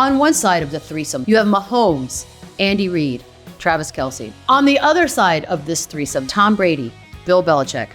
On one side of the threesome, you have Mahomes, Andy Reid, Travis Kelce. On the other side of this threesome, Tom Brady, Bill Belichick,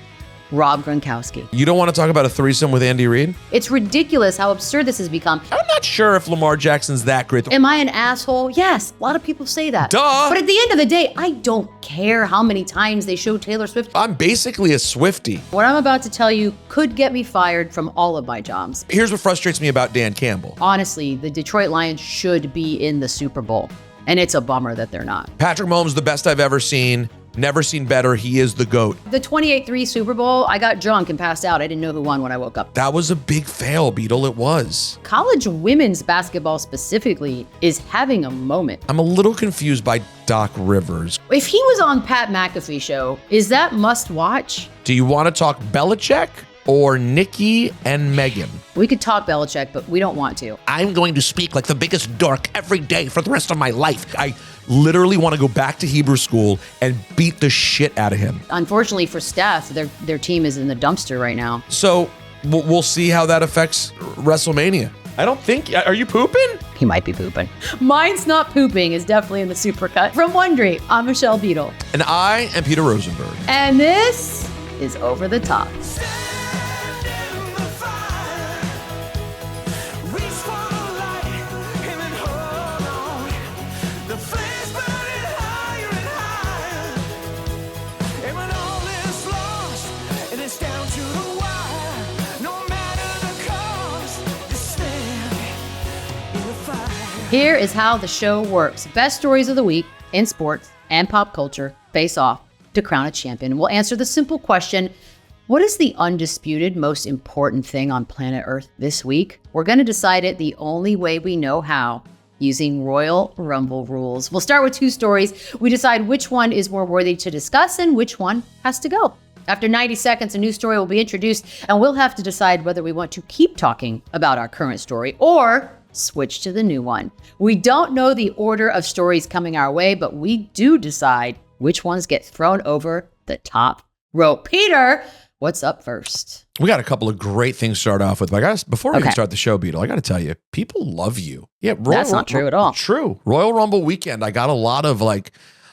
Rob Gronkowski. You don't want to talk about a threesome with Andy Reid? It's ridiculous how absurd this has become. I'm not sure if Lamar Jackson's that great. Am I an asshole? Yes, a lot of people say that. Duh. But at the end of the day, I don't care how many times they show Taylor Swift. I'm basically a Swiftie. What I'm about to tell you could get me fired from all of my jobs. Here's what frustrates me about Dan Campbell. Honestly, the Detroit Lions should be in the Super Bowl, and it's a bummer that they're not. Patrick Mahomes, the best I've ever seen. Never seen better. He is the GOAT. The 28-3 Super Bowl, I got drunk and passed out. I didn't know who won when I woke up. That was a big fail, Beadle. It was. College women's basketball specifically is having a moment. I'm a little confused by Doc Rivers. If he was on Pat McAfee show, is that must watch? Do you want to talk Belichick or Nicki and Megan? We could talk Belichick, but we don't want to. I'm going to speak like the biggest dork every day for the rest of my life. I literally want to go back to Hebrew school and beat the shit out of him. Unfortunately for Steph, their team is in the dumpster right now. So we'll see how that affects WrestleMania. I don't think, are you pooping? He might be pooping. Mine's not pooping is definitely in the supercut. From Wondery, I'm Michelle Beadle. And I am Peter Rosenberg. And this is Over the Top. Here is how the show works. Best stories of the week in sports and pop culture face off to crown a champion. We'll answer the simple question, what is the undisputed most important thing on planet Earth this week? We're going to decide it the only way we know how, using Royal Rumble rules. We'll start with two stories. We decide which one is more worthy to discuss and which one has to go. After 90 seconds, a new story will be introduced, and we'll have to decide whether we want to keep talking about our current story or switch to the new one. We don't know the order of stories coming our way, but we do decide which ones get thrown over the top rope. Peter, what's up first? We got a couple of great things to start off with. But before we Okay. can start the show, Beadle, I got to tell you, people love you. Yeah, That's not true at all. True. Royal Rumble weekend, I got a lot of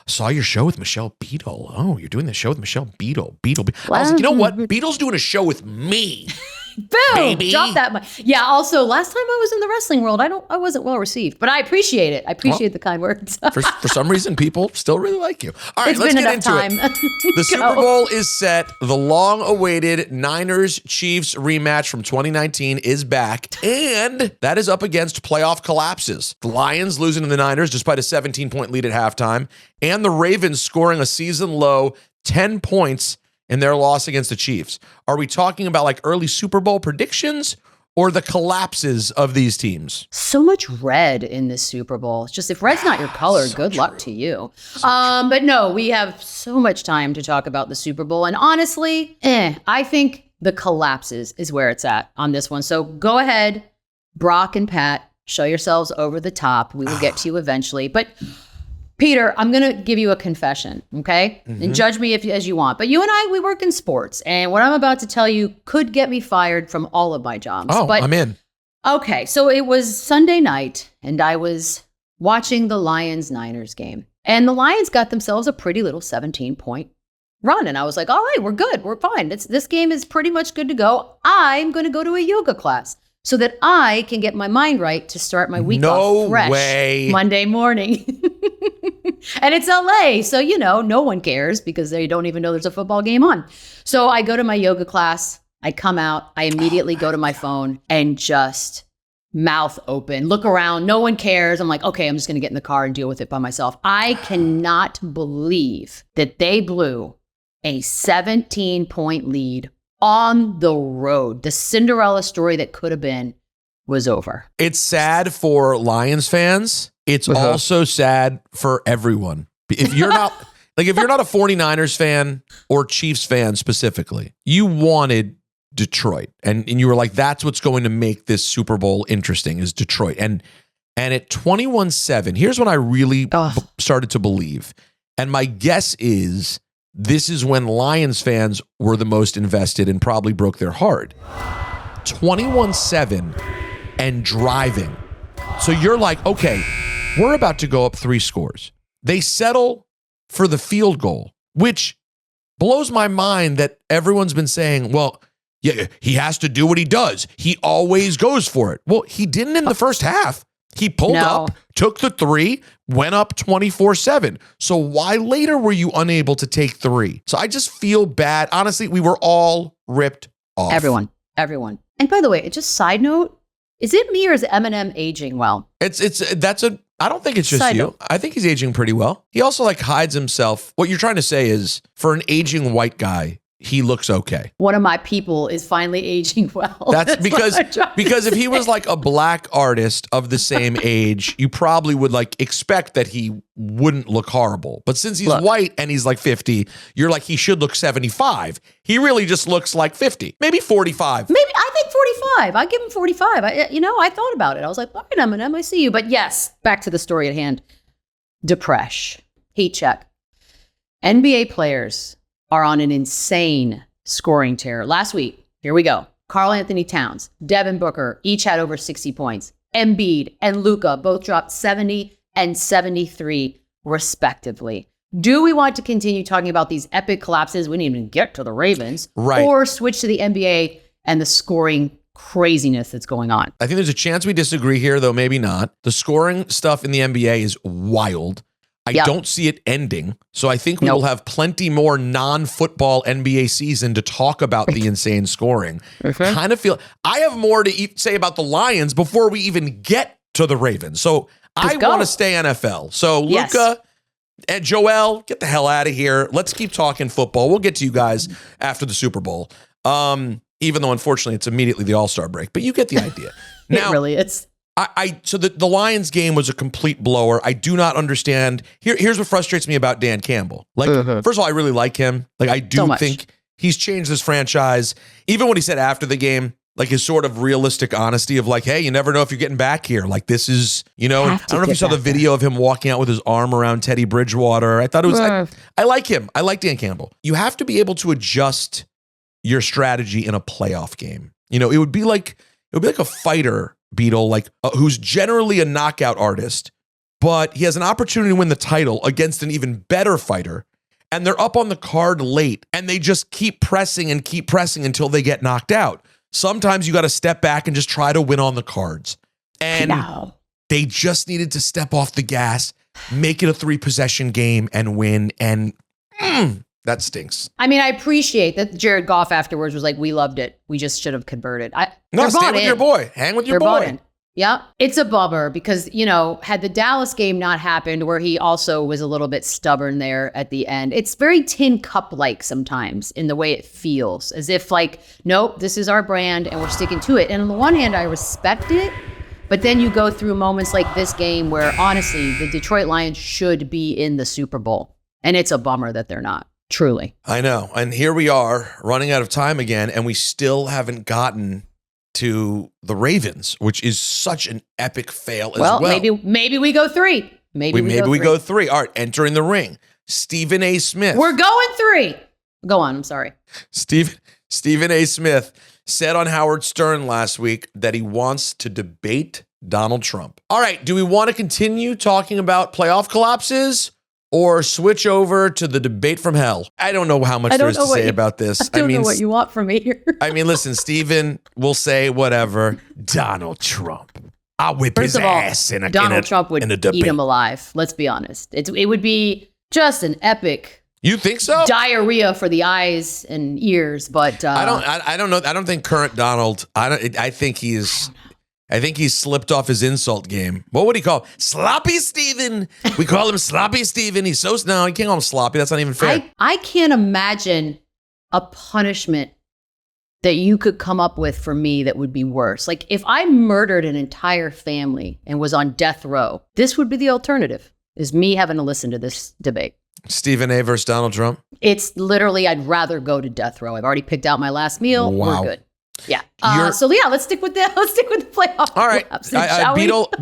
saw your show with Michelle Beadle. Oh, you're doing the show with Michelle Beadle. Beadle. I was like, you know what? Beadle's doing a show with me. Boom! Baby. Drop that mic. Yeah, also, last time I was in the wrestling world, I wasn't well received, but I appreciate it. I appreciate the kind words. For some reason, people still really like you. All right, It's let's been get enough into time. it. The Super Bowl is set. The long-awaited Niners-Chiefs rematch from 2019 is back, and that is up against playoff collapses. The Lions losing to the Niners despite a 17-point lead at halftime, and the Ravens scoring a season-low 10 points in their loss against the Chiefs. Are we talking about early Super Bowl predictions or the collapses of these teams? So much red in this Super Bowl. It's just, if red's not your color, good luck to you. But no, we have so much time to talk about the Super Bowl. And honestly, I think the collapses is where it's at on this one. So go ahead, Brock and Pat, show yourselves over the top. We will get to you eventually. But Peter, I'm going to give you a confession, okay? And judge me as you want. But you and I, we work in sports. And what I'm about to tell you could get me fired from all of my jobs. Oh, but I'm in. Okay, so it was Sunday night, and I was watching the Lions-Niners game. And the Lions got themselves a pretty little 17-point run. And I was like, all right, we're good. We're fine. This game is pretty much good to go. I'm going to go to a yoga class so that I can get my mind right to start my week off fresh way. Monday morning. And it's LA, so, no one cares because they don't even know there's a football game on. So I go to my yoga class. I come out. I immediately go to my phone and just mouth open, look around. No one cares. I'm like, okay, I'm just going to get in the car and deal with it by myself. I cannot believe that they blew a 17-point lead on the road. The Cinderella story that could have been was over. It's sad for Lions fans. It's also sad for everyone. If you're not if you're not a 49ers fan or Chiefs fan specifically, you wanted Detroit. And you were like, that's what's going to make this Super Bowl interesting is Detroit. And at 21-7, here's what I really started to believe. And my guess is this is when Lions fans were the most invested and probably broke their heart. 21-7 and driving So you're like, okay, we're about to go up 3 scores. They settle for the field goal, which blows my mind that everyone's been saying, well, yeah, he has to do what he does. He always goes for it. Well, he didn't in the first half. He pulled up, took the 3, went up 24-7. So why later were you unable to take 3? So I just feel bad. Honestly, we were all ripped off. Everyone. And by the way, just side note, is it me or is Eminem aging well? I don't think it's just Side you. note. I think he's aging pretty well. He also hides himself. What you're trying to say is for an aging white guy, he looks okay. One of my people is finally aging well. That's because if he was a black artist of the same age, you probably would expect that he wouldn't look horrible. But since he's white and he's 50, you're he should look 75. He really just looks 50, maybe 45. Maybe I think 45. I give him 45. I thought about it. I was like, all right, Eminem, I see you. But yes, back to the story at hand. Depression. Heat check. NBA players are on an insane scoring tear. Last week, here we go. Karl Anthony Towns, Devin Booker, each had over 60 points. Embiid and Luka both dropped 70 and 73, respectively. Do we want to continue talking about these epic collapses? We didn't even get to the Ravens. Right. Or switch to the NBA and the scoring craziness that's going on? I think there's a chance we disagree here, though maybe not. The scoring stuff in the NBA is wild. I don't see it ending. So I think we will have plenty more non-football NBA season to talk about the insane scoring. Kind of feel I have more to say about the Lions before we even get to the Ravens. So I want to stay NFL. So Luka and Joel, get the hell out of here. Let's keep talking football. We'll get to you guys after the Super Bowl. Even though unfortunately it's immediately the All-Star break, but you get the idea. Now, it really is. So the Lions game was a complete blower. I do not understand. Here's what frustrates me about Dan Campbell. First of all, I really like him. I do think he's changed this franchise. Even what he said after the game, his sort of realistic honesty of hey, you never know if you're getting back here. This is, I don't know if you saw the video of him walking out with his arm around Teddy Bridgewater. I thought it was, I like him. I like Dan Campbell. You have to be able to adjust your strategy in a playoff game. It would be like a fighter, Beadle, who's generally a knockout artist, but he has an opportunity to win the title against an even better fighter, and they're up on the card late, and they just keep pressing until they get knocked out. Sometimes you got to step back and just try to win on the cards. And they just needed to step off the gas, make it a 3-possession game, and win, and that stinks. I mean, I appreciate that Jared Goff afterwards was we loved it. We just should have converted. Stay with your boy. Hang with your boy. Yeah. It's a bummer because, had the Dallas game not happened where he also was a little bit stubborn there at the end, it's very Tin Cup-like sometimes in the way it feels. As if nope, this is our brand and we're sticking to it. And on the one hand, I respect it. But then you go through moments like this game where, honestly, the Detroit Lions should be in the Super Bowl. And it's a bummer that they're not. Truly. I know. And here we are running out of time again, and we still haven't gotten to the Ravens, which is such an epic fail as well. Maybe we go 3. Maybe we go 3. All right, entering the ring. Stephen A. Smith. We're going 3. Go on, I'm sorry. Stephen A. Smith said on Howard Stern last week that he wants to debate Donald Trump. All right, do we want to continue talking about playoff collapses or switch over to the debate from hell? I don't know how much there is to say about this. I don't know what you want from me here. Listen, Stephen will say whatever. Donald Trump. I'll whip his ass in a debate. Donald Trump would eat him alive. Let's be honest. It would be just an epic. You think so? Diarrhea for the eyes and ears, but I don't know. I don't think current Donald. I think he's slipped off his insult game. What would he call Sloppy Steven? We call him Sloppy Steven. He's so no, you can't call him sloppy. That's not even fair. I can't imagine a punishment that you could come up with for me that would be worse. If I murdered an entire family and was on death row, this would be the alternative, is me having to listen to this debate. Stephen A. versus Donald Trump? It's literally, I'd rather go to death row. I've already picked out my last meal. Wow. We're good. Yeah. Let's stick with the playoff. All right.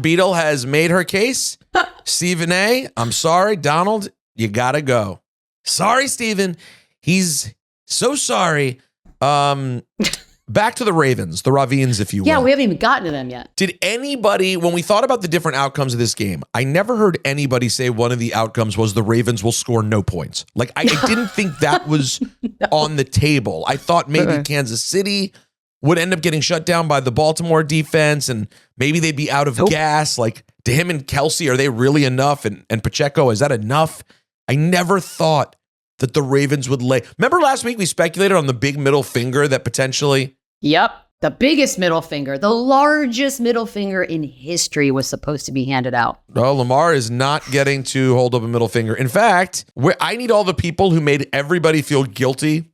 Beadle has made her case. Stephen A., I'm sorry. Donald, you gotta go. Sorry, Stephen. He's so sorry. back to the Ravens, the Ravens, if you will. Yeah, we haven't even gotten to them yet. Did anybody, when we thought about the different outcomes of this game, I never heard anybody say one of the outcomes was the Ravens will score no points. Like, I didn't think that was on the table. I thought maybe Kansas City would end up getting shut down by the Baltimore defense, and maybe they'd be out of gas. Like, to him and Kelce, are they really enough? And Pacheco, is that enough? I never thought that the Ravens would lay. Remember last week we speculated on the big middle finger that potentially... Yep. The biggest middle finger, the largest middle finger in history was supposed to be handed out. Well, Lamar is not getting to hold up a middle finger. In fact, I need all the people who made everybody feel guilty,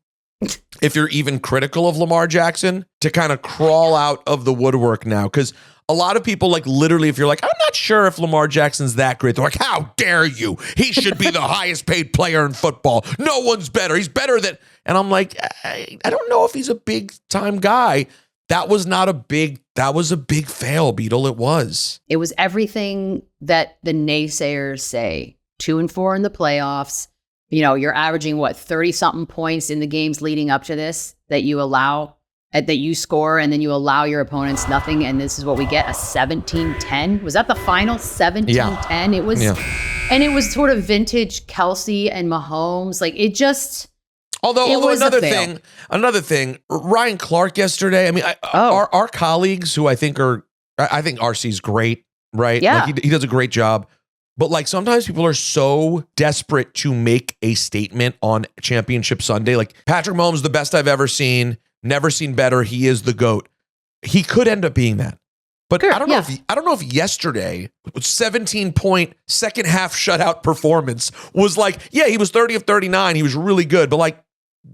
if you're even critical of Lamar Jackson, to kind of crawl out of the woodwork now. Because a lot of people, like, literally, if you're like, I'm not sure if Lamar Jackson's that great, they're like, how dare you? He should be the highest paid player in football. No one's better. He's better than... And I'm like, I don't know if he's a big time guy. That was a big fail, Beadle. It was. It was everything that the naysayers say. 2-4 in the playoffs. You know, you're averaging 30-something points in the games leading up to this that you score, and then you allow your opponents nothing. And this is what we get, a 17-10. Was that the final 17-10? Yeah. It was, and it was sort of vintage Kelce and Mahomes. Like, it just... Although another thing, Ryan Clark yesterday, I mean, our colleagues who I think RC's great, right? Yeah. Like he does a great job. But like sometimes people are so desperate to make a statement on Championship Sunday. Like, Patrick Mahomes, the best I've ever seen, never seen better. He is the GOAT. He could end up being that. But I don't know if yesterday, 17-point second half shutout performance was like, yeah, he was 30 of 39. He was really good. But like,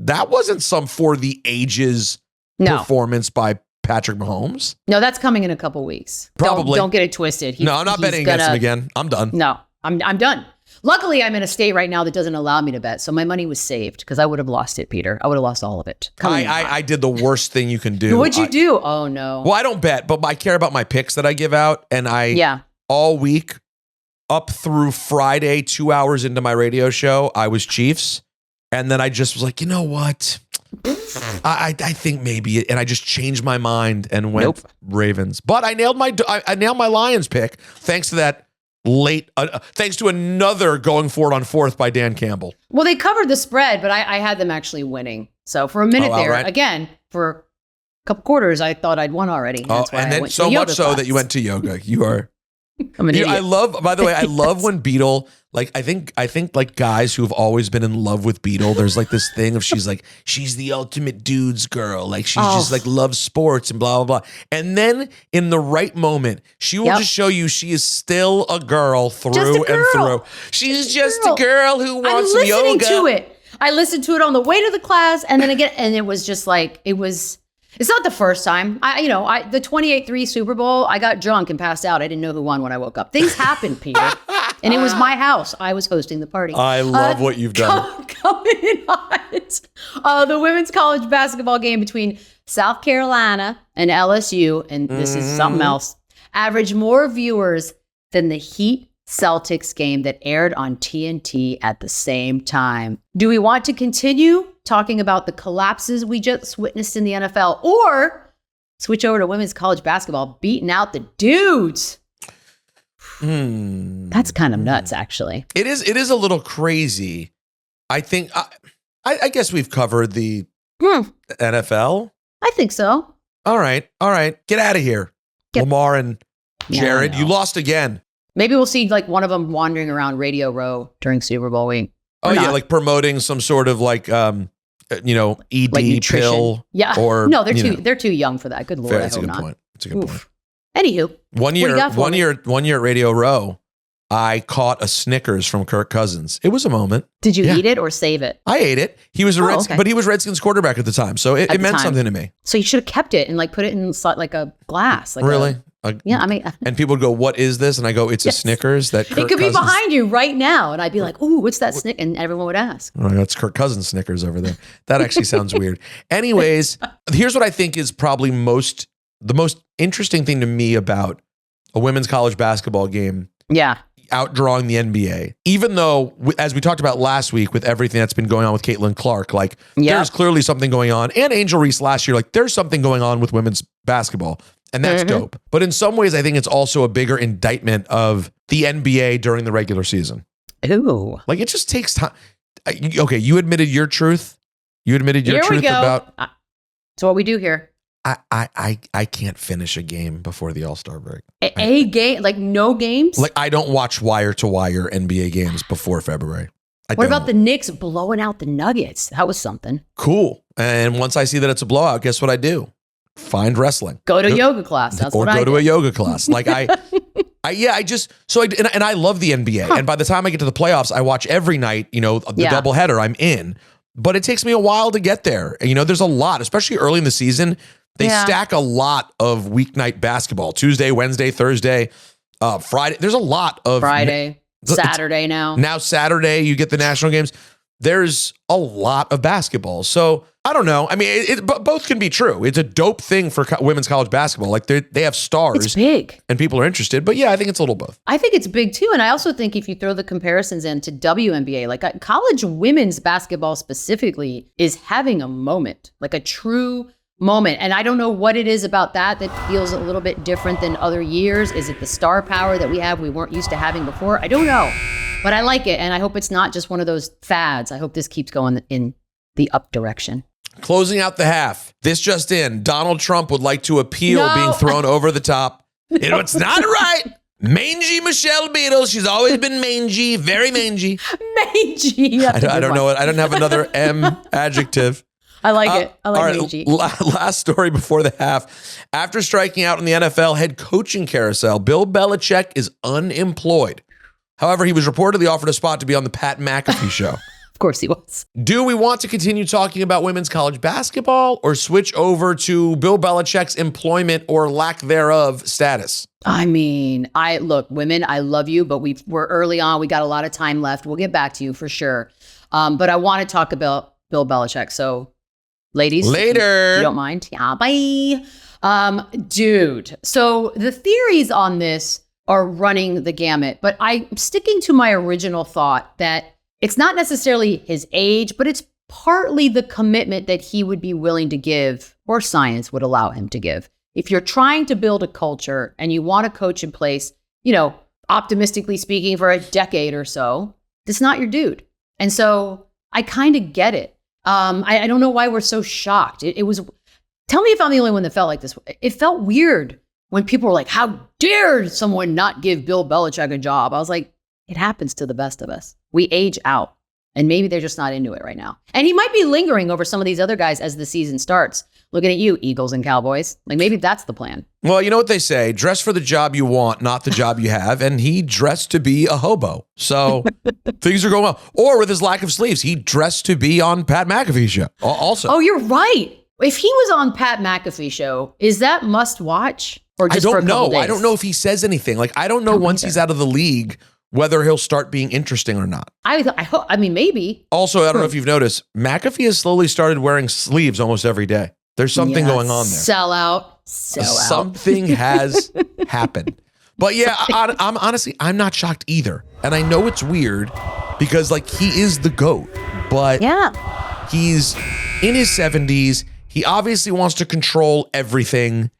that wasn't some for the ages performance by Patrick Mahomes. No, that's coming in a couple weeks. Probably. Don't get it twisted. No, I'm not betting against him again. I'm done. No, I'm done. Luckily, I'm in a state right now that doesn't allow me to bet. So my money was saved because I would have lost it, Peter. I would have lost all of it. I did the worst thing you can do. What'd you do? Oh, no. Well, I don't bet, but I care about my picks that I give out. And all week up through Friday, 2 hours into my radio show, I was Chiefs. And then I just was like, you know what? I think maybe, and I just changed my mind and went Ravens. But I nailed my Lions pick thanks to that thanks to another going for it on fourth by Dan Campbell. Well, they covered the spread, but I had them actually winning. So for a minute again, for a couple quarters, I thought I'd won already. That's why and then so much so that you went to yoga. You are. I'm an idiot. I love when Beadle, like, I think like guys who have always been in love with Beadle, there's like this thing of she's the ultimate dude's girl. Like, she's just like loves sports and blah, blah, blah. And then in the right moment, she will just show you she is still a girl through and through. She's just a girl who wants some yoga. I'm listening to it. I listened to it on the way to the class, and then again, and it was just like, it's not the first time. The 28-3 Super Bowl, I got drunk and passed out. I didn't know who won when I woke up. Things happened, Peter. And it was my house. I was hosting the party. I love what you've done. Coming on the women's college basketball game between South Carolina and LSU, and this is something else, averaged more viewers than the Heat Celtics game that aired on TNT at the same time. Do we want to continue talking about the collapses we just witnessed in the NFL, or switch over to women's college basketball beating out the dudes? That's kind of nuts, actually. It is a little crazy. I think I guess we've covered the NFL. I think so. All right. Get out of here. Lamar and Jared, you lost again. Maybe we'll see like one of them wandering around Radio Row during Super Bowl week. Yeah, like promoting some sort of like ED like pill. Yeah. Or no, they're too young for that. Good Lord, that's a good point. That's a good point. Anywho, one year at Radio Row, I caught a Snickers from Kirk Cousins. It was a moment. Did you eat it or save it? I ate it. He was but he was Redskins quarterback at the time, so it meant something to me. So you should have kept it and like put it in like a glass. Like really? And people would go, "What is this?" And I go, "It's a Snickers." That Kirk it could be behind you right now, and I'd be like, "Ooh, what's that Snickers?" And everyone would ask. Oh, that's Kirk Cousins Snickers over there. That actually sounds weird. Anyways, here's what I think is probably the most interesting thing to me about a women's college basketball game. Yeah. outdrawing the NBA, even though, as we talked about last week with everything that's been going on with Caitlin Clark, like there's clearly something going on, and Angel Reese last year, like there's something going on with women's basketball, and that's dope. But in some ways, I think it's also a bigger indictment of the NBA during the regular season. Ooh. Like it just takes time. Okay, you admitted your truth. You admitted your truth about. That's what we do here. I can't finish a game before the All-Star break. A game? Like no games? Like I don't watch wire-to-wire NBA games before February. What about the Knicks blowing out the Nuggets? That was something. Cool. And once I see that it's a blowout, guess what I do? Find wrestling. Go to yoga class. That's what I do. Or go to a yoga class. Like I love the NBA. And by the time I get to the playoffs, I watch every night, the doubleheader I'm in. But it takes me a while to get there. And, there's a lot, especially early in the season. They stack a lot of weeknight basketball. Tuesday, Wednesday, Thursday, Friday. There's a lot of Friday, Saturday now. Now Saturday, you get the national games. There's a lot of basketball. So I don't know. I mean, both can be true. It's a dope thing for women's college basketball. Like they have stars. It's big. And people are interested. But yeah, I think it's a little both. I think it's big too. And I also think if you throw the comparisons into WNBA, like college women's basketball specifically is having a moment, like a true moment. And I don't know what it is about that feels a little bit different than other years. Is it the star power that we weren't used to having before? I don't know. But I like it. And I hope it's not just one of those fads. I hope this keeps going in the up direction. Closing out the half. This just in. Donald Trump would like to appeal being thrown over the top. It's not right. Mangy Michelle Beadle. She's always been mangy. Very mangy. Mangy. I don't know it. I don't have another M adjective. I like it. I like mangy. Last story before the half. After striking out in the NFL head coaching carousel, Bill Belichick is unemployed. However, he was reportedly offered a spot to be on the Pat McAfee show. Of course he was. Do we want to continue talking about women's college basketball or switch over to Bill Belichick's employment or lack thereof status? I mean, look, women, I love you, but we're early on. We got a lot of time left. We'll get back to you for sure. But I want to talk about Bill Belichick. So ladies, later. If you don't mind. Yeah, bye. Dude. So the theories on this are running the gamut, but I'm sticking to my original thought that it's not necessarily his age, but it's partly the commitment that he would be willing to give, or science would allow him to give. If you're trying to build a culture and you want a coach in place, optimistically speaking, for a decade or so, it's not your dude. And so I kind of get it. I don't know why we're so shocked. It was, tell me if I'm the only one that felt like this. It felt weird when people were like, how dare someone not give Bill Belichick a job? I was like, it happens to the best of us. We age out, and maybe they're just not into it right now. And he might be lingering over some of these other guys as the season starts. Looking at you, Eagles and Cowboys. Like maybe that's the plan. Well, you know what they say, dress for the job you want, not the job you have. And he dressed to be a hobo. So things are going well. Or with his lack of sleeves, he dressed to be on Pat McAfee's show also. Oh, you're right. If he was on Pat McAfee's show, is that must watch? Or just for a couple days? I don't know if he says anything. Like, I don't know once he's out of the league whether he'll start being interesting or not. I hope. I mean, maybe. Also, I don't know if you've noticed, McAfee has slowly started wearing sleeves almost every day. There's something going on there. Sell out. Something has happened. But yeah, I'm honestly, I'm not shocked either. And I know it's weird because like he is the GOAT, but he's in his 70s. He obviously wants to control everything.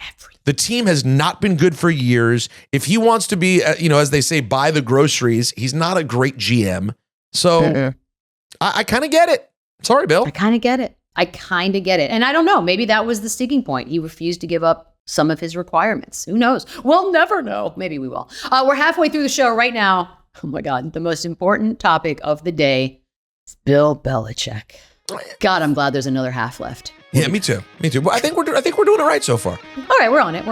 The team has not been good for years. If he wants to be, as they say, buy the groceries, he's not a great GM. So I kind of get it. Sorry, Bill. I kind of get it. And I don't know. Maybe that was the sticking point. He refused to give up some of his requirements. Who knows? We'll never know. Maybe we will. We're halfway through the show right now. Oh my God. The most important topic of the day is Bill Belichick. God, I'm glad there's another half left. Yeah, me too. But I think we're doing it right so far. All right, we're on it.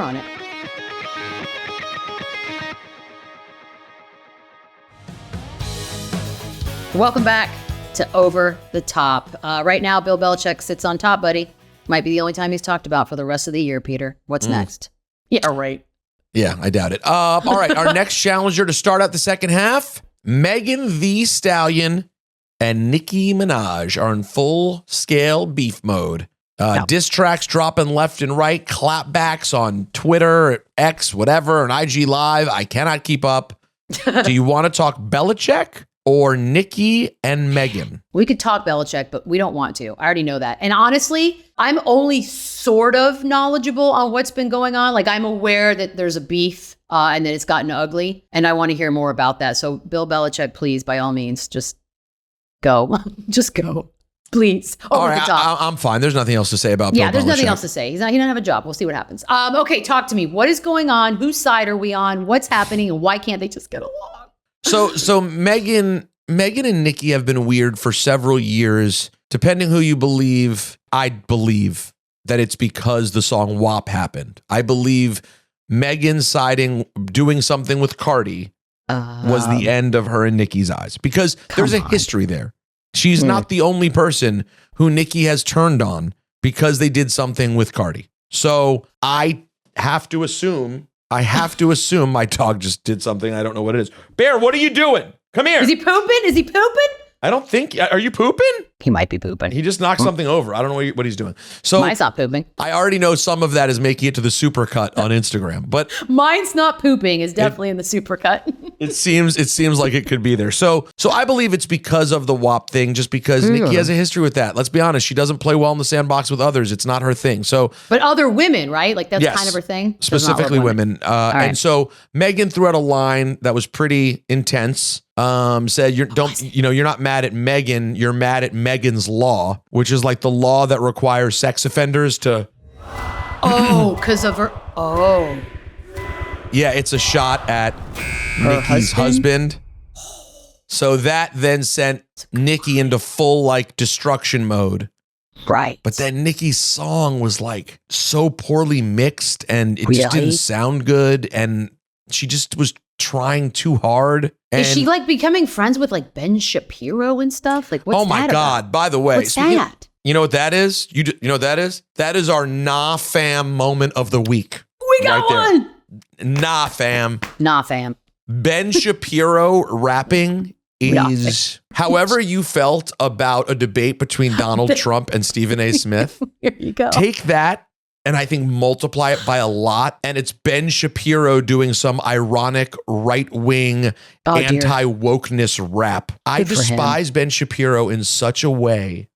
Welcome back to Over the Top. Right now, Bill Belichick sits on top, buddy. Might be the only time he's talked about for the rest of the year, Peter. What's next? Yeah, right. Yeah, I doubt it. All right, our next challenger to start out the second half, Megan Thee Stallion and Nicki Minaj are in full-scale beef mode. Diss tracks dropping left and right, clapbacks on Twitter, X, whatever, and IG Live. I cannot keep up. Do you want to talk Belichick or Nicki and Megan? We could talk Belichick, but we don't want to. I already know that. And honestly, I'm only sort of knowledgeable on what's been going on. Like, I'm aware that there's a beef and that it's gotten ugly. And I want to hear more about that. So Bill Belichick, please, by all means, just go. Just go. Please. All right, I'm fine. There's nothing else to say about Bill Belichick. There's nothing else to say. He doesn't have a job. We'll see what happens. Okay, talk to me. What is going on? Whose side are we on? What's happening? And why can't they just get along? So Megan and Nicki have been weird for several years. Depending who you believe, I believe that it's because the song WAP happened. I believe Megan doing something with Cardi was the end of her and Nicki's eyes. Because there's a history there. She's not the only person who Nicki has turned on because they did something with Cardi. So I have to assume my dog just did something. I don't know what it is. Bear, what are you doing? Come here. Is he pooping? I don't think. Are you pooping? He might be pooping. He just knocked something over. I don't know what he's doing. So mine's not pooping. I already know some of that is making it to the supercut on Instagram, but mine's not pooping is definitely in the supercut. It seems like it could be there. So I believe it's because of the WAP thing, just because Nicki has a history with that. Let's be honest. She doesn't play well in the sandbox with others. It's not her thing. So, but other women, right? Like that's kind of her thing. Specifically women. Right. And so Megan threw out a line that was pretty intense. Said you're not mad at Megan, you're mad at Megan's Law, which is like the law that requires sex offenders to because of her yeah, it's a shot at Nicki's husband. So that then sent Nicki into full like destruction mode. Right. But then Nicki's song was like so poorly mixed and it just didn't sound good, and she just was trying too hard. And is she like becoming friends with like Ben Shapiro and stuff? Like, what's that? Oh my God. About? By the way, what's that? You know what that is? You know what that is? That is our nah fam moment of the week. We got one. Nah fam. Nah fam. Ben Shapiro rapping is however you felt about a debate between Donald Trump and Stephen A. Smith. Here you go. Take that and I think multiply it by a lot. And it's Ben Shapiro doing some ironic right-wing anti-wokeness rap. I despise Ben Shapiro in such a way.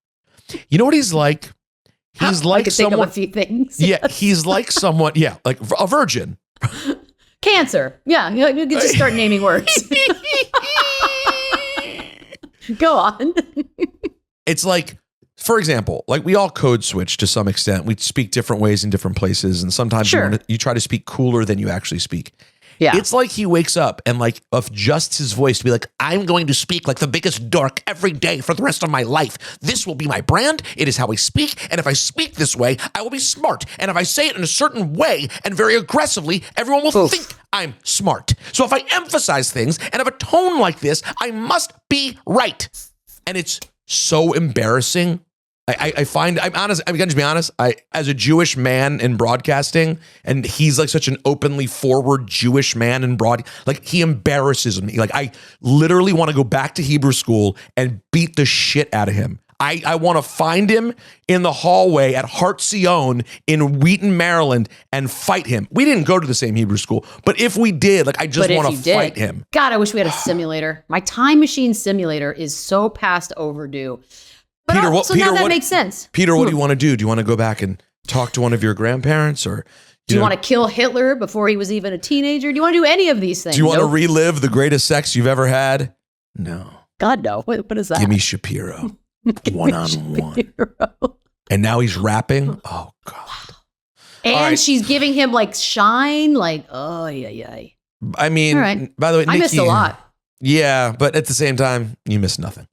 You know what he's like? He's like someone. Think of a few things. Yeah, he's like someone. Yeah, like a virgin. Cancer. Yeah, you can just start naming words. Go on. It's like, for example, like we all code switch to some extent. We speak different ways in different places, and sometimes you try to speak cooler than you actually speak. Yeah. It's like he wakes up and like adjusts his voice to be like, I'm going to speak like the biggest dork every day for the rest of my life. This will be my brand. It is how I speak. And if I speak this way, I will be smart. And if I say it in a certain way and very aggressively, everyone will think I'm smart. So if I emphasize things and have a tone like this, I must be right. And it's so embarrassing. I find, I'm honest, I'm going to be honest, as a Jewish man in broadcasting, and he's like such an openly forward Jewish man in like he embarrasses me. Like I literally want to go back to Hebrew school and beat the shit out of him. I want to find him in the hallway at Hart Sion in Wheaton, Maryland, and fight him. We didn't go to the same Hebrew school, but if we did, like I just want to fight him. God, I wish we had a simulator. My time machine simulator is so past overdue. But Peter, that makes sense. Peter, what do you want to do? Do you want to go back and talk to one of your grandparents, or do you want to kill Hitler before he was even a teenager? Do you want to do any of these things? Do you want to relive the greatest sex you've ever had? No. God, no. What is that? Give me Shapiro. One-on-one. And now he's rapping. Oh, God. And she's giving him like shine. Like, oh, yeah. I mean, by the way, Nicki, I missed a lot. Yeah, but at the same time, you missed nothing.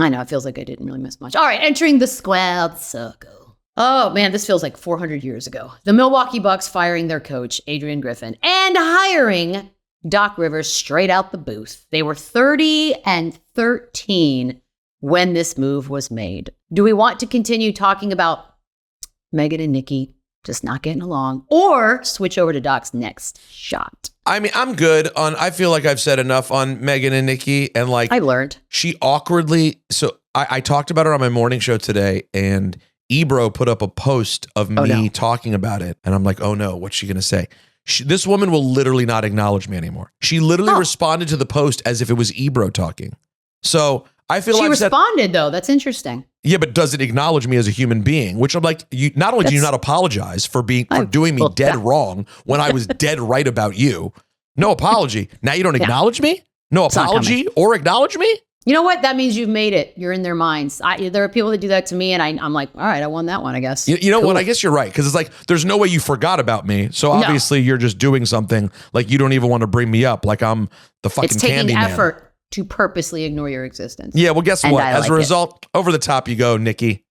I know. It feels like I didn't really miss much. All right. Entering the squared circle. Oh, man. This feels like 400 years ago. The Milwaukee Bucks firing their coach, Adrian Griffin, and hiring Doc Rivers straight out the booth. They were 30-13 when this move was made. Do we want to continue talking about Megan and Nicki just not getting along, or switch over to Doc's next shot? I mean, I'm good on, I feel like I've said enough on Megan and Nicki, and like I learned. She awkwardly, so I talked about it on my morning show today, and Ebro put up a post of me talking about it, and I'm like, oh no, what's she gonna say? This woman will literally not acknowledge me anymore. She literally responded to the post as if it was Ebro talking. So I feel like she responded though. That's interesting. Yeah, but does it acknowledge me as a human being? Which I'm like, you not only do you not apologize for doing me dead wrong when I was dead right about you. No apology. Now you don't acknowledge me? No apology or acknowledge me? You know what? That means you've made it. You're in their minds. There are people that do that to me, and I'm like, all right, I won that one, I guess. You know what? I guess you're right, because it's like, there's no way you forgot about me. So obviously you're just doing something like you don't even want to bring me up, like I'm the fucking It's taking Candyman. Effort to purposely ignore your existence. Yeah, well, guess what? As a result, over the top you go, Nicki.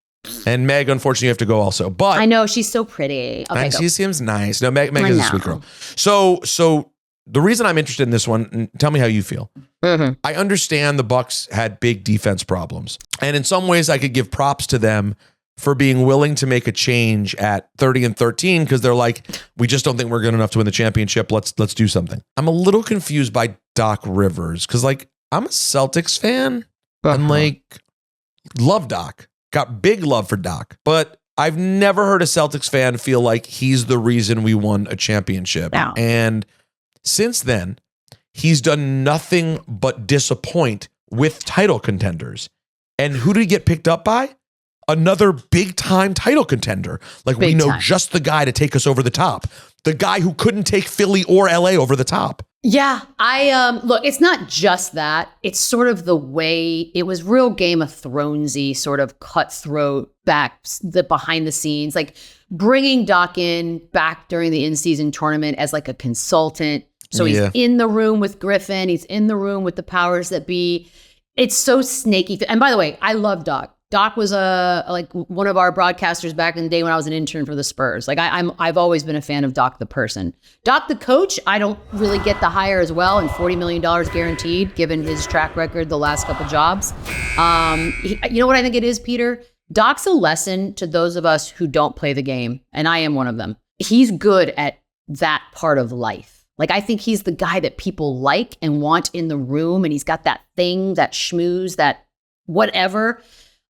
And Meg, unfortunately, you have to go also. But I know, she's so pretty. Okay, she seems nice. No, Meg is a sweet girl. So the reason I'm interested in this one, tell me how you feel. Mm-hmm. I understand the Bucs had big defense problems. And in some ways, I could give props to them for being willing to make a change at 30-13 because they're like, we just don't think we're good enough to win the championship. Let's do something. I'm a little confused by Doc Rivers because, like, I'm a Celtics fan and, like, love Doc. Got big love for Doc. But I've never heard a Celtics fan feel like he's the reason we won a championship. No. And since then, he's done nothing but disappoint with title contenders. And who did he get picked up by? Another big time title contender. Like, we know just the guy to take us over the top. The guy who couldn't take Philly or LA over the top. Yeah, look, it's not just that. It's sort of the way it was real Game of Thronesy, sort of cutthroat the behind the scenes, like bringing Doc in back during the in-season tournament as like a consultant. So he's in the room with Griffin. He's in the room with the powers that be. It's so snaky. And by the way, I love Doc. Doc was like one of our broadcasters back in the day when I was an intern for the Spurs. Like I've always been a fan of Doc the person. Doc the coach, I don't really get the hire as well, and $40 million guaranteed given his track record the last couple jobs. You know what I think it is, Peter? Doc's a lesson to those of us who don't play the game, and I am one of them. He's good at that part of life. Like, I think he's the guy that people like and want in the room, and he's got that thing, that schmooze, that whatever.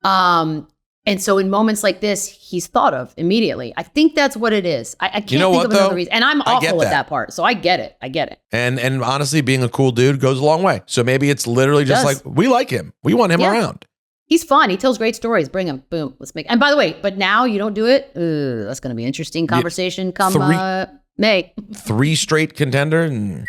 And so in moments like this, he's thought of immediately. I think that's what it is. I can't think of another reason. And I'm awful at that part. So I get it. And honestly, being a cool dude goes a long way. So maybe it's literally just like, we like him. We want him around. He's fun. He tells great stories. Bring him. Boom. Let's make. And by the way, but now you don't do it. That's going to be an interesting conversation come May. 3 straight contender.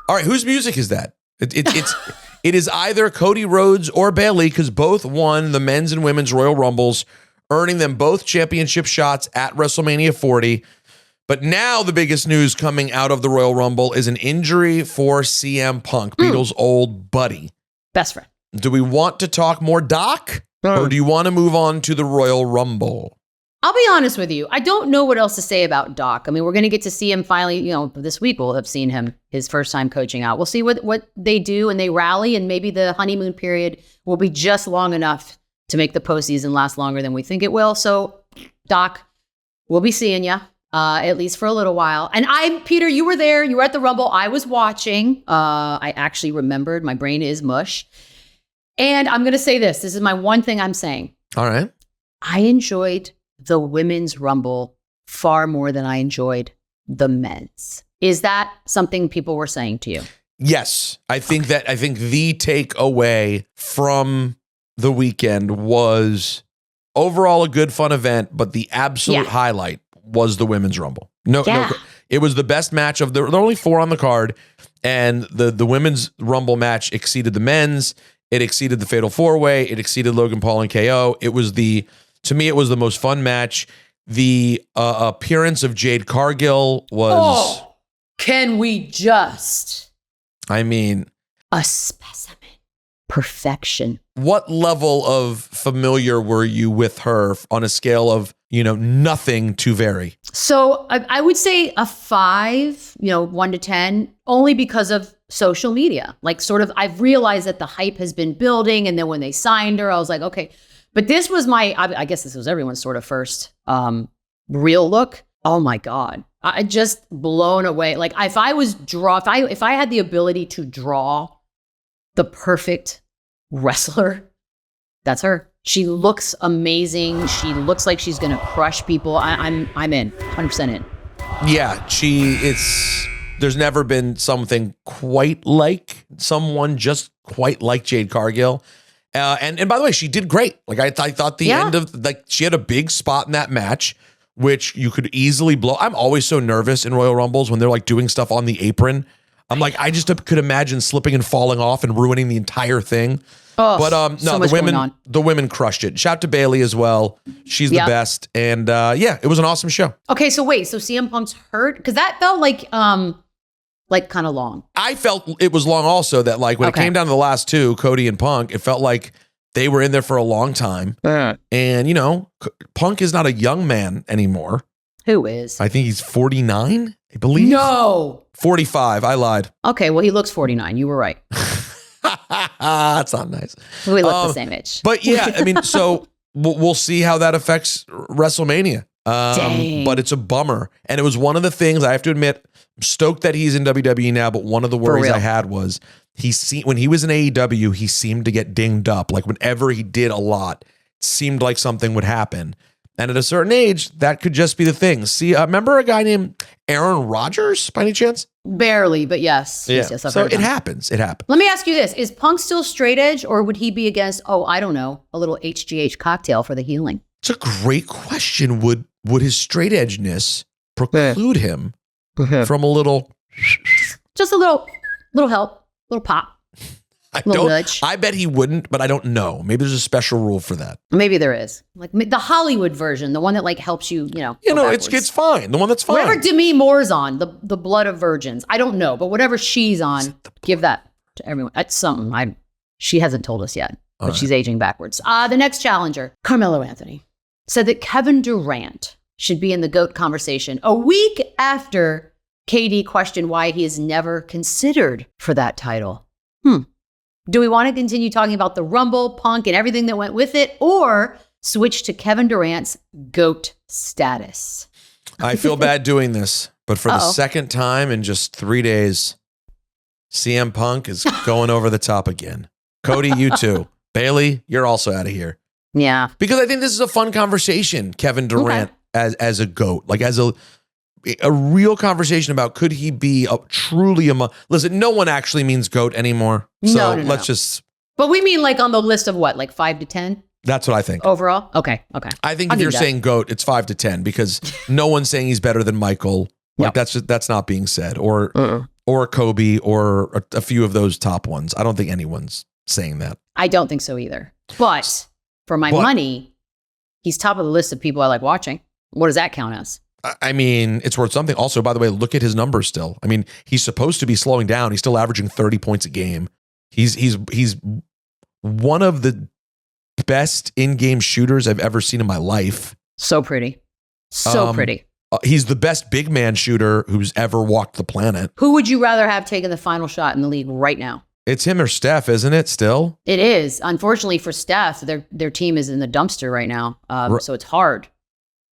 All right. Whose music is that? It is either Cody Rhodes or Bayley because both won the men's and women's Royal Rumbles, earning them both championship shots at WrestleMania 40. But now the biggest news coming out of the Royal Rumble is an injury for CM Punk, Beadle's old buddy. Best friend. Do we want to talk more Doc or do you want to move on to the Royal Rumble? I'll be honest with you. I don't know what else to say about Doc. I mean, we're going to get to see him finally, this week we'll have seen him, his first time coaching out. We'll see what they do and they rally, and maybe the honeymoon period will be just long enough to make the postseason last longer than we think it will. So, Doc, we'll be seeing you, at least for a little while. And Peter, you were there. You were at the Rumble. I was watching. I actually remembered. My brain is mush. And I'm going to say this. This is my one thing I'm saying. All right. I enjoyed the women's Rumble far more than I enjoyed the men's. Is that something people were saying to you? Yes. I think the takeaway from the weekend was overall a good fun event, but the absolute highlight was the women's Rumble. No, it was the best match there were only 4 on the card, and the women's Rumble match exceeded the men's. It exceeded the Fatal 4-Way. It exceeded Logan Paul and KO. To me, it was the most fun match. The appearance of Jade Cargill was... Oh, can we just... I mean... A specimen. Perfection. What level of familiar were you with her on a scale of, nothing to very? So I would say a 5, 1 to 10, only because of social media. Like, sort of, I've realized that the hype has been building, and then when they signed her, I was like, okay... But this was I guess this was everyone's sort of first real look. Oh my God. I just blown away. Like if I had the ability to draw the perfect wrestler, that's her. She looks amazing. She looks like she's going to crush people. I'm in, 100% in. Yeah, there's never been someone just quite like Jade Cargill. And by the way, she did great. Like I thought the end of she had a big spot in that match, which you could easily blow. I'm always so nervous in Royal Rumbles when they're like doing stuff on the apron. I'm like, I just could imagine slipping and falling off and ruining the entire thing. Oh, but no, the women crushed it. Shout to Bailey as well. She's the best. And it was an awesome show. Okay, so wait, so CM Punk's hurt? Because that felt like kind of long. I felt it was long also, that like when it came down to the last two, Cody and Punk, it felt like they were in there for a long time. And, you know, Punk is not a young man anymore. Who is? I think he's 49, I believe. No. 45. I lied. Okay, well, he looks 49. You were right. That's not nice. We look the same age. But yeah, I mean, so we'll see how that affects WrestleMania. But it's a bummer. And it was one of the things, I have to admit, I'm stoked that he's in WWE now, but one of the worries I had was when he was in AEW, he seemed to get dinged up. Like whenever he did a lot, it seemed like something would happen. And at a certain age, that could just be the thing. See, remember a guy named Aaron Rodgers by any chance? Barely, but yes. Yeah. Yes, so it happens. It happens. Let me ask you this. Is Punk still straight edge, or would he be against, I don't know, a little HGH cocktail for the healing? It's a great question. Would his straight edgeness preclude him from a little... Just a little help, little pop. I bet he wouldn't, but I don't know. Maybe there's a special rule for that. Maybe there is. Like the Hollywood version, the one that like helps you, it's fine. The one that's fine. Whatever Demi Moore's on, the blood of virgins. I don't know, but whatever she's on, give that to everyone. That's something she hasn't told us yet, but she's aging backwards. The next challenger, Carmelo Anthony, said that Kevin Durant should be in the GOAT conversation a week after KD questioned why he is never considered for that title. Do we want to continue talking about the Rumble, Punk, and everything that went with it, or switch to Kevin Durant's GOAT status? I feel bad doing this, but for the second time in just 3 days, CM Punk is going over the top again. Cody, you too. Bailey, you're also out of here. Yeah. Because I think this is a fun conversation, Kevin Durant as a GOAT, like as a real conversation about could he be truly listen, no one actually means GOAT anymore. So let's just. But we mean like on the list of what, like 5 to 10? That's what I think. Overall? Okay. I think if you're saying GOAT, it's 5 to 10 because no one's saying he's better than Michael. Like that's not being said. Or Kobe or a few of those top ones. I don't think anyone's saying that. I don't think so either. But for my money, he's top of the list of people I like watching. What does that count as? I mean, it's worth something. Also, by the way, look at his numbers still. I mean, he's supposed to be slowing down. He's still averaging 30 points a game. He's one of the best in-game shooters I've ever seen in my life. So pretty. So pretty. He's the best big man shooter who's ever walked the planet. Who would you rather have taken the final shot in the league right now? It's him or Steph, isn't it, still? It is. Unfortunately for Steph, their team is in the dumpster right now, so it's hard.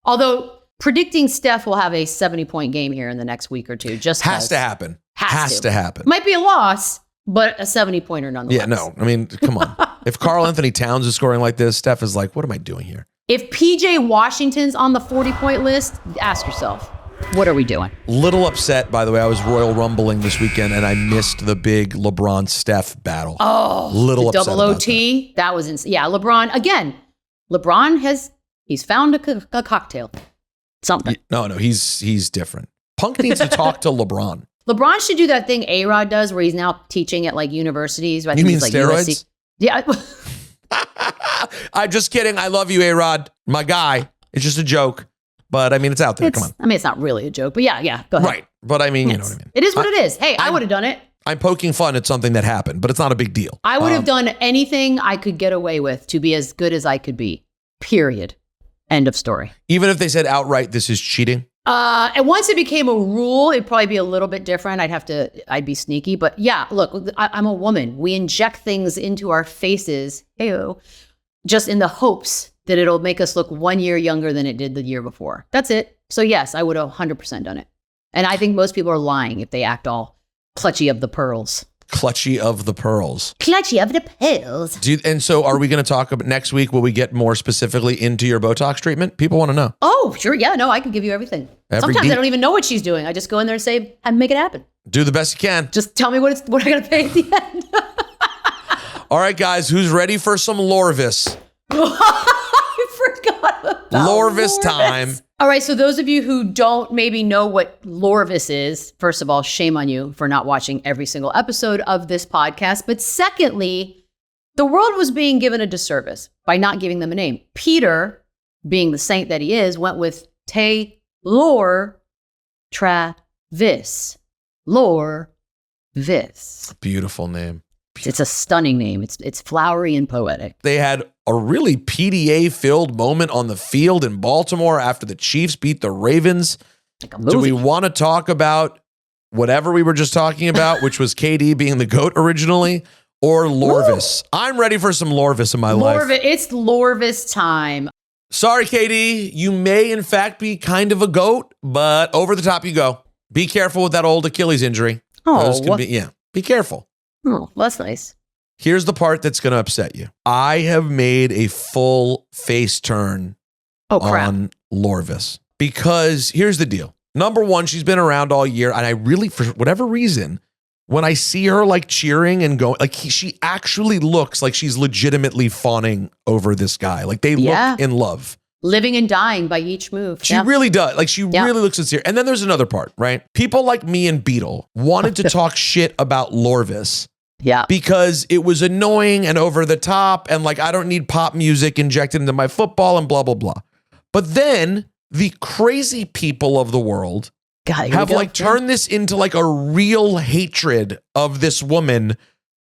Although predicting Steph will have a 70-point game here in the next week or two. Just has to happen. Has to happen. Might be a loss, but a 70-pointer nonetheless. Yeah, no. I mean, come on. If Karl Anthony Towns is scoring like this, Steph is like, what am I doing here? If PJ Washington's on the 40-point list, ask yourself, what are we doing? Little upset, by the way. I was Royal Rumbling this weekend, and I missed the big LeBron-Steph battle. Oh, little upset double OT. That was insane. Yeah, LeBron, again, he's found a cocktail. Something. No, he's different. Punk needs to talk to LeBron. LeBron should do that thing A-Rod does where he's now teaching at like universities. You mean like steroids? USC. Yeah. I'm just kidding. I love you, A-Rod. My guy. It's just a joke. But I mean, it's out there. Come on. I mean, it's not really a joke, but yeah, go ahead. Right. But I mean, you know what I mean. It is what it is. Hey, I would have done it. I'm poking fun at something that happened, but it's not a big deal. I would have done anything I could get away with to be as good as I could be. Period. End of story. Even if they said outright, this is cheating? And once it became a rule, it'd probably be a little bit different. I'd be sneaky. But yeah, look, I'm a woman. We inject things into our faces, just in the hopes that it'll make us look 1 year younger than it did the year before. That's it. So yes, I would have 100% done it. And I think most people are lying if they act all clutchy of the pearls. Clutchy of the pearls. Clutchy of the pearls. And so are we going to talk about next week? Will we get more specifically into your Botox treatment? People want to know. Oh, sure. Yeah, no, I can give you everything. Sometimes I don't even know what she's doing. I just go in there and say, make it happen. Do the best you can. Just tell me what I got to pay at the end. All right, guys, who's ready for some Lorvis? I forgot about Lorvis time. All right, so those of you who don't maybe know what Lorvis is, first of all, shame on you for not watching every single episode of this podcast. But secondly, the world was being given a disservice by not giving them a name. Peter, being the saint that he is, went with Taylor Travis. Lorvis. Beautiful name. It's a stunning name. It's flowery and poetic. They had a really PDA-filled moment on the field in Baltimore after the Chiefs beat the Ravens. Like a movie. Do we want to talk about whatever we were just talking about, which was KD being the GOAT originally, or Lorvis? Woo! I'm ready for some Lorvis in my life. It's Lorvis time. Sorry, KD. You may, in fact, be kind of a GOAT, but over the top you go. Be careful with that old Achilles injury. Be careful. Oh, well, that's nice. Here's the part that's going to upset you. I have made a full face turn on Lorvis because here's the deal. Number one, she's been around all year. And I really, for whatever reason, when I see her like cheering and going, like she actually looks like she's legitimately fawning over this guy. Like they look in love. Living and dying by each move. She really does. Like she really looks sincere. And then there's another part, right? People like me and Beadle wanted to talk shit about Lorvis. Yeah. Because it was annoying and over the top and like I don't need pop music injected into my football and blah, blah, blah. But then the crazy people of the world have like turned this into like a real hatred of this woman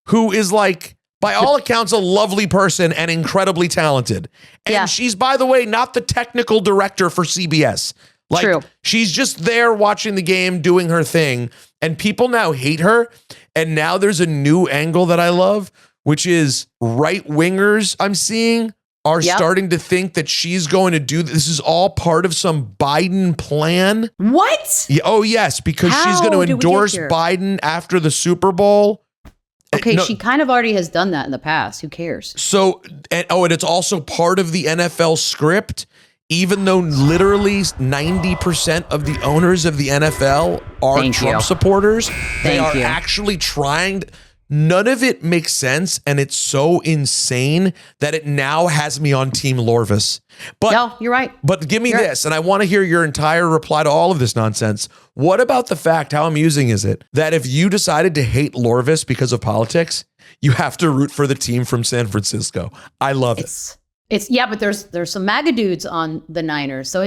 who is like, by all accounts, a lovely person and incredibly talented. And she's, by the way, not the technical director for CBS. Like, she's just there watching the game, doing her thing. And people now hate her. And now there's a new angle that I love, which is right-wingers I'm seeing are starting to think that she's going to do this. Is all part of some Biden plan. What? Yeah, oh, yes, because she's going to endorse Biden after the Super Bowl. Okay, she kind of already has done that in the past. Who cares? So, and it's also part of the NFL script, even though literally 90% of the owners of the NFL are Trump supporters. They are actually trying. None of it makes sense, and it's so insane that it now has me on Team Lorvis. But no, you're right. But give me this, and I want to hear your entire reply to all of this nonsense. What about the fact, how amusing is it, that if you decided to hate Lorvis because of politics, you have to root for the team from San Francisco? I love it. But there's some MAGA dudes on the Niners. So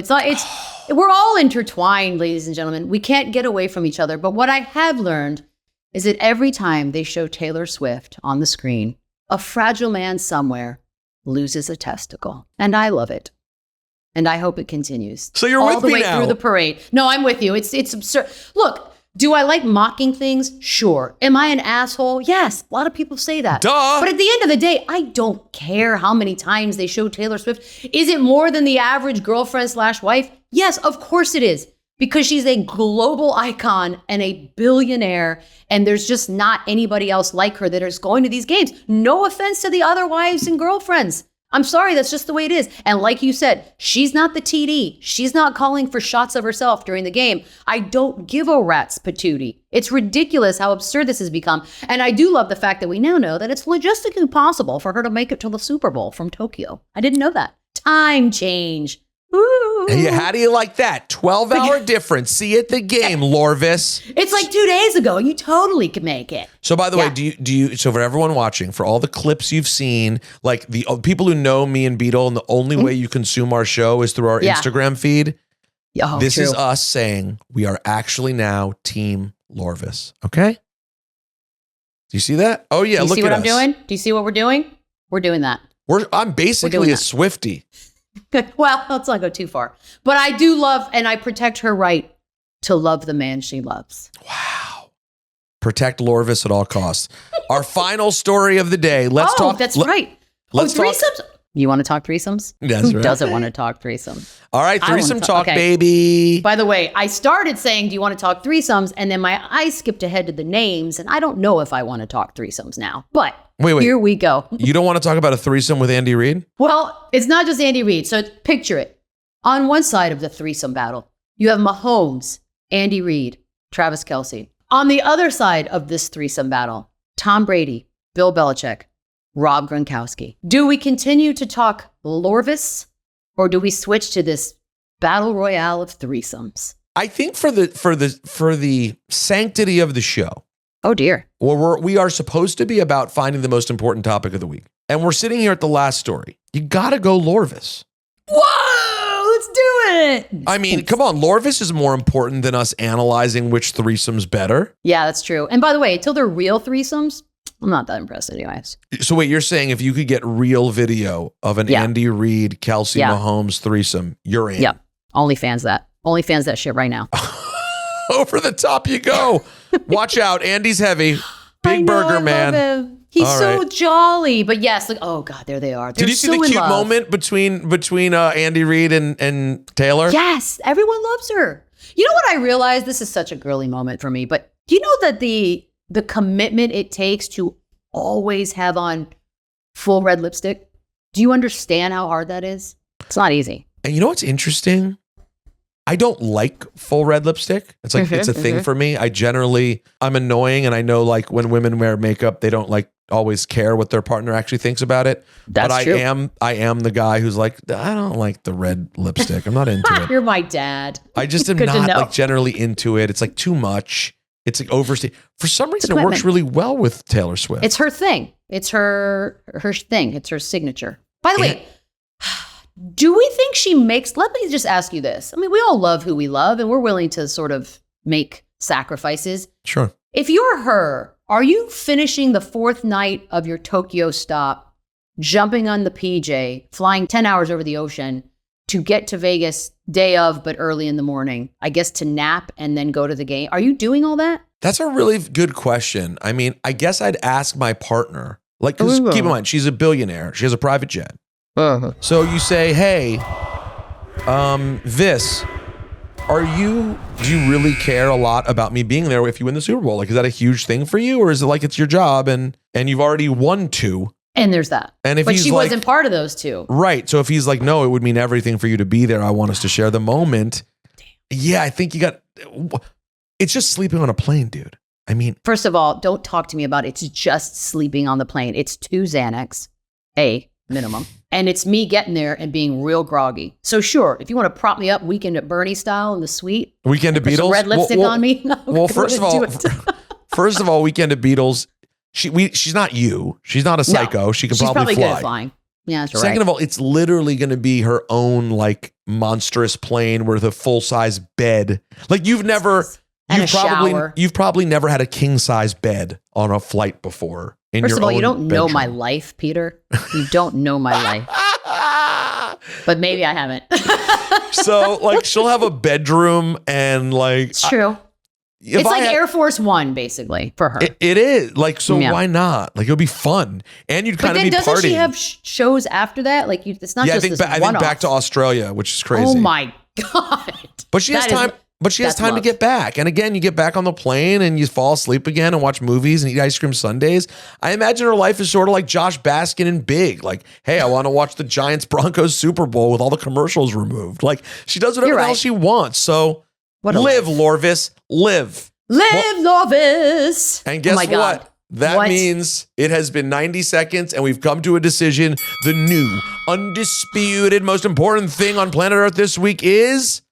we're all intertwined, ladies and gentlemen. We can't get away from each other. But what I have learned is that every time they show Taylor Swift on the screen, a fragile man somewhere loses a testicle. And I love it. And I hope it continues. So you're with me now. All the way through the parade. No, I'm with you. It's absurd. Look, do I like mocking things? Sure. Am I an asshole? Yes. A lot of people say that. Duh. But at the end of the day, I don't care how many times they show Taylor Swift. Is it more than the average girlfriend/wife? Yes, of course it is. Because she's a global icon and a billionaire, and there's just not anybody else like her that is going to these games. No offense to the other wives and girlfriends. I'm sorry, that's just the way it is. And like you said, she's not the TD. She's not calling for shots of herself during the game. I don't give a rat's patootie. It's ridiculous how absurd this has become. And I do love the fact that we now know that it's logistically possible for her to make it to the Super Bowl from Tokyo. I didn't know that. Time change. Ooh. Hey, how do you like that? 12-hour difference. See you at the game, Lorvis. It's like 2 days ago. You totally could make it. So by the way, do you, so for everyone watching, for all the clips you've seen, like the people who know me and Beadle, and the only way you consume our show is through our Instagram feed. This is us saying we are actually now Team Lorvis. Okay? Do you see that? Oh yeah, look at us. Do you see what I'm doing? Do you see what we're doing? We're doing that. I'm basically a Swiftie. Well, let's not go too far. But I do love, and I protect her right to love the man she loves. Wow. Protect Lorvis at all costs. Our final story of the day. Let's talk. That's right. Let's talk. Threesomes. You want to talk threesomes? That's Who right. doesn't want to talk threesomes? All right, I wanna threesome talk, okay. baby. By the way, I started saying, do you want to talk threesomes? And then my eyes skipped ahead to the names, and I don't know if I want to talk threesomes now. But Wait. here we go. You don't want to talk about a threesome with Andy Reid? Well, it's not just Andy Reid. So picture it. On one side of the threesome battle, you have Mahomes, Andy Reid, Travis Kelce. On the other side of this threesome battle, Tom Brady, Bill Belichick, Rob Gronkowski. Do we continue to talk Lorvis, or do we switch to this battle royale of threesomes? I think for the sanctity of the show, Oh dear. well, we are supposed to be about finding the most important topic of the week, and we're sitting here at the last story. You gotta go Lorvis. Whoa, let's do it. I mean, come on, Lorvis is more important than us analyzing which threesome's better. Yeah, that's true. And by the way, until they're real threesomes, I'm not that impressed anyways. So wait, you're saying if you could get real video of an Andy Reid, Kelce, Mahomes threesome, you're in? Yep. OnlyFans that shit right now. Over the top you go. Watch out. Andy's heavy. Big burger man. Love him. He's All so right. jolly. But yes, like, oh God, there they are. They're Did you see so the in cute love. moment between Andy Reid and Taylor? Yes, everyone loves her. You know what I realized? This is such a girly moment for me, but do you know that the commitment it takes to always have on full red lipstick? Do you understand how hard that is? It's not easy. And you know what's interesting? I don't like full red lipstick. It's like it's a thing for me. I'm annoying, and I know like when women wear makeup, they don't like always care what their partner actually thinks about it. That's true. I am the guy who's like, I don't like the red lipstick. I'm not into it. You're my dad. I just am Good to not know. like generally into it. It's like too much. It's like overstated. For some reason, it commitment. works really well with Taylor Swift. It's her thing. It's her thing. It's her signature. By the way, do we think she makes, let me just ask you this. I mean, we all love who we love and we're willing to sort of make sacrifices. Sure. If you're her, are you finishing the fourth night of your Tokyo stop, jumping on the PJ, flying 10 hours over the ocean to get to Vegas day of, but early in the morning, I guess to nap and then go to the game? Are you doing all that? That's a really good question. I mean, I guess I'd ask my partner. Like, 'cause keep in mind, she's a billionaire. She has a private jet. So you say, hey, do you really care a lot about me being there if you win the Super Bowl? Like, is that a huge thing for you? Or is it like it's your job and you've already won 2? And there's that. And if but he's she like, wasn't part of those 2. Right. So if he's like, no, it would mean everything for you to be there. I want us to share the moment. Yeah, I think it's just sleeping on a plane, dude. I mean, first of all, don't talk to me about it's just sleeping on the plane. It's 2 Xanax, minimum. And it's me getting there and being real groggy. So sure, if you want to prop me up Weekend at Bernie style in the suite. Weekend at put some Beatles. red lipstick on me. Well, first of all, Weekend at Beatles. She's not you. She's not a psycho. No, she can she's probably fly. good at flying. Yeah, that's right. Second of all, it's literally going to be her own like monstrous plane with a full size bed. Like you've probably never had a king size bed on a flight before. First of all, you don't know my life, Peter. You don't know my life. But maybe I haven't. So like she'll have a bedroom and like it's true. It's like Air Force One, basically, for her. It is like, so why not? Like it'll be fun, and you'd kind of be partying. But then doesn't she have shows after that? Like it's not just this one-off. I think back to Australia, which is crazy. Oh my God! But she has time. But she has time to get back. And again, you get back on the plane and you fall asleep again and watch movies and eat ice cream sundaes. I imagine her life is sort of like Josh Baskin in Big. Like, hey, I want to watch the Giants-Broncos Super Bowl with all the commercials removed. Like, she does whatever the hell she wants. So live, Lorvis. Live. Lorvis. And guess what? That means it has been 90 seconds and we've come to a decision. The new, undisputed, most important thing on planet Earth this week is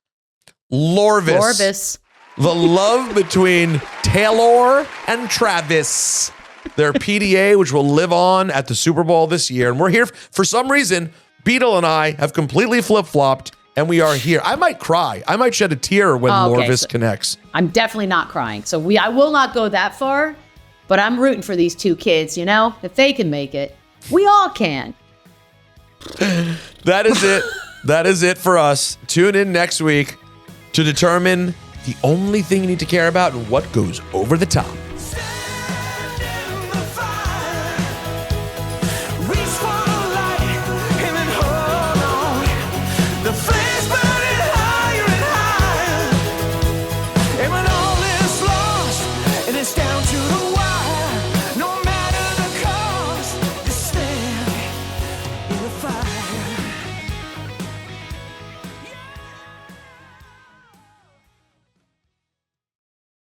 Lorvis. The love between Taylor and Travis. Their PDA, which will live on at the Super Bowl this year. And we're here for some reason. Beadle and I have completely flip-flopped and we are here. I might cry. I might shed a tear when Lorvis connects. I'm definitely not crying. So I will not go that far, but I'm rooting for these 2 kids, you know? If they can make it, we all can. That is it. That is it for us. Tune in next week to determine the only thing you need to care about and what goes over the top.